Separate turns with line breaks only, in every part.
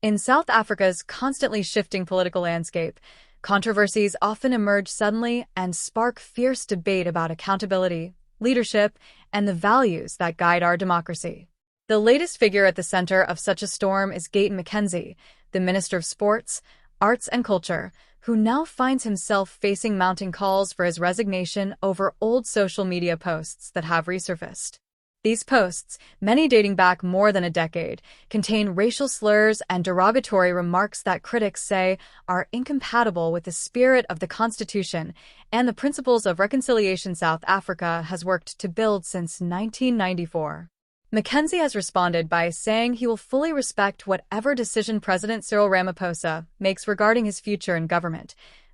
In South Africa's constantly shifting political landscape, controversies often emerge suddenly and spark fierce debate about accountability, leadership, and the values that guide our democracy. The latest figure at the center of such a storm is Gayton McKenzie, the Minister of Sports, Arts and Culture, who now finds himself facing mounting calls for his resignation over old social media posts that have resurfaced. These posts, many dating back more than a decade, contain racial slurs and derogatory remarks that critics say are incompatible with the spirit of the Constitution and the principles of reconciliation South Africa has worked to build since 1994. McKenzie has responded by saying he will fully respect whatever decision President Cyril Ramaphosa makes regarding his future in government,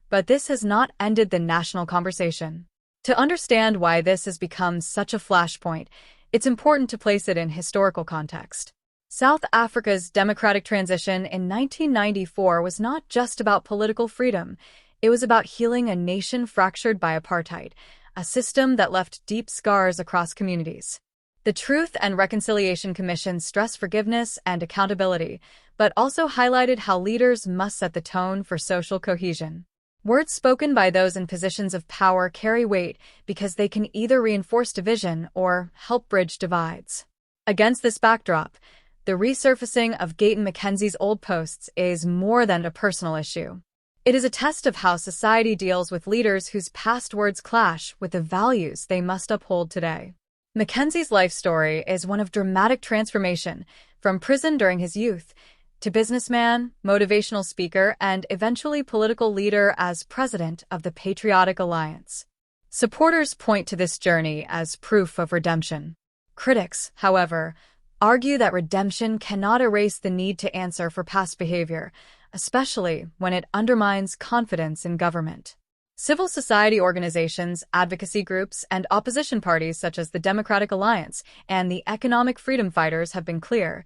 but this has not ended the national conversation. To understand why this has become such a flashpoint, it's important to place it in historical context. South Africa's democratic transition in 1994 was not just about political freedom. It was about healing a nation fractured by apartheid, a system that left deep scars across communities. The Truth and Reconciliation Commission stressed forgiveness and accountability, but also highlighted how leaders must set the tone for social cohesion. Words spoken by those in positions of power carry weight because they can either reinforce division or help bridge divides. Against this backdrop, the resurfacing of Gayton McKenzie's old posts is more than a personal issue. It is a test of how society deals with leaders whose past words clash with the values they must uphold today. McKenzie's life story is one of dramatic transformation, from prison during his youth to businessman, motivational speaker, and eventually political leader as president of the Patriotic Alliance. Supporters point to this journey as proof of redemption. Critics, however, argue that redemption cannot erase the need to answer for past behavior, especially when it undermines confidence in government. Civil society organizations, advocacy groups, and opposition parties such as the Democratic Alliance and the Economic Freedom Fighters have been clear.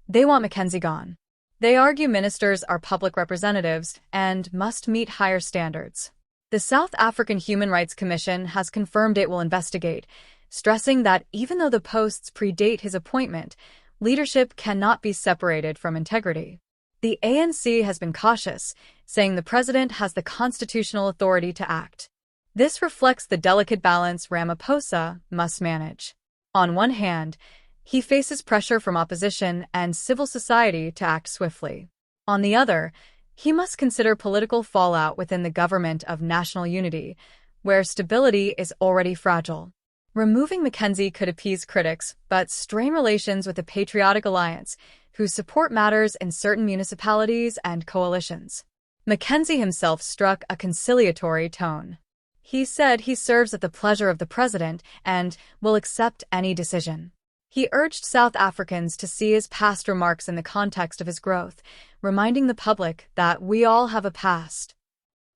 They want McKenzie gone. They argue ministers are public representatives and must meet higher standards. The South African Human Rights Commission has confirmed it will investigate, stressing that even though the posts predate his appointment, leadership cannot be separated from integrity. The ANC has been cautious, saying the president has the constitutional authority to act. This reflects the delicate balance Ramaphosa must manage. On one hand, he faces pressure from opposition and civil society to act swiftly. On the other, he must consider political fallout within the government of national unity, where stability is already fragile. Removing McKenzie could appease critics, but strain relations with the Patriotic Alliance, whose support matters in certain municipalities and coalitions. McKenzie himself struck a conciliatory tone. He said he serves at the pleasure of the president and will accept any decision. He urged South Africans to see his past remarks in the context of his growth, reminding the public that we all have a past.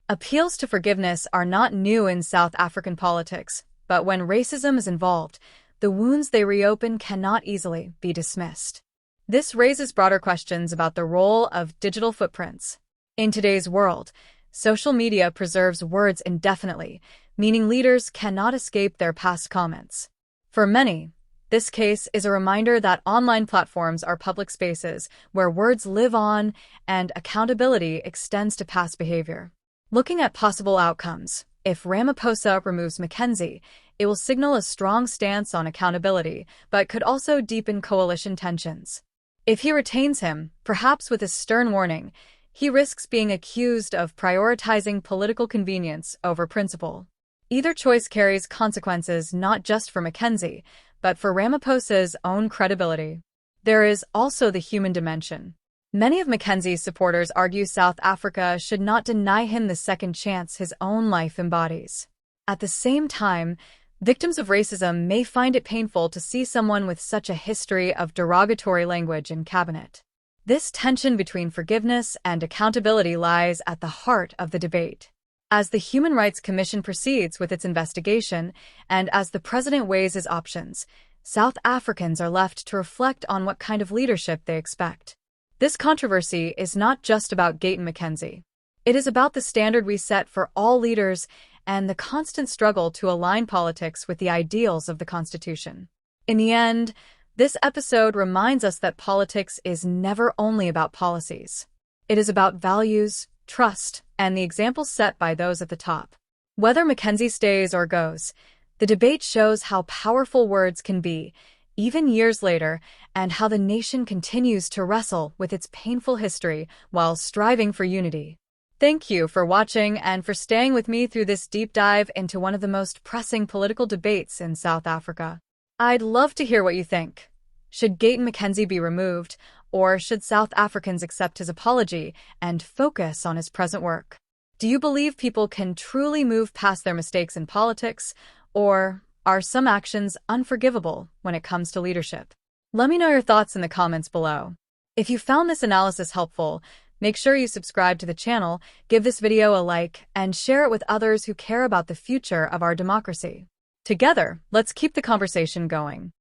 Appeals to forgiveness are not new in South African politics, but when racism is involved, the wounds they reopen cannot easily be dismissed. This raises broader questions about the role of digital footprints. In today's world, social media preserves words indefinitely, meaning leaders cannot escape their past comments. For many, this case is a reminder that online platforms are public spaces where words live on and accountability extends to past behavior. Looking at possible outcomes, if Ramaphosa removes McKenzie, it will signal a strong stance on accountability, but could also deepen coalition tensions. If he retains him, perhaps with a stern warning, he risks being accused of prioritizing political convenience over principle. Either choice carries consequences not just for McKenzie, but for Ramaphosa's own credibility. There is also the human dimension. Many of McKenzie's supporters argue South Africa should not deny him the second chance his own life embodies. At the same time, victims of racism may find it painful to see someone with such a history of derogatory language in cabinet. This tension between forgiveness and accountability lies at the heart of the debate. As the Human Rights Commission proceeds with its investigation, and as the president weighs his options, South Africans are left to reflect on what kind of leadership they expect. This controversy is not just about Gayton McKenzie. It is about the standard we set for all leaders and the constant struggle to align politics with the ideals of the Constitution. In the end, This episode reminds us that politics is never only about policies. It is about values, trust, and the examples set by those at the top. Whether McKenzie stays or goes, the debate shows how powerful words can be, even years later, and how the nation continues to wrestle with its painful history while striving for unity. Thank you for watching and for staying with me through this deep dive into one of the most pressing political debates in South Africa. I'd love to hear what you think. Should Gayton McKenzie be removed, or should South Africans accept his apology and focus on his present work? Do you believe people can truly move past their mistakes in politics, or are some actions unforgivable when it comes to leadership? Let me know your thoughts in the comments below. If you found this analysis helpful, make sure you subscribe to the channel, give this video a like, and share it with others who care about the future of our democracy. Together, let's keep the conversation going.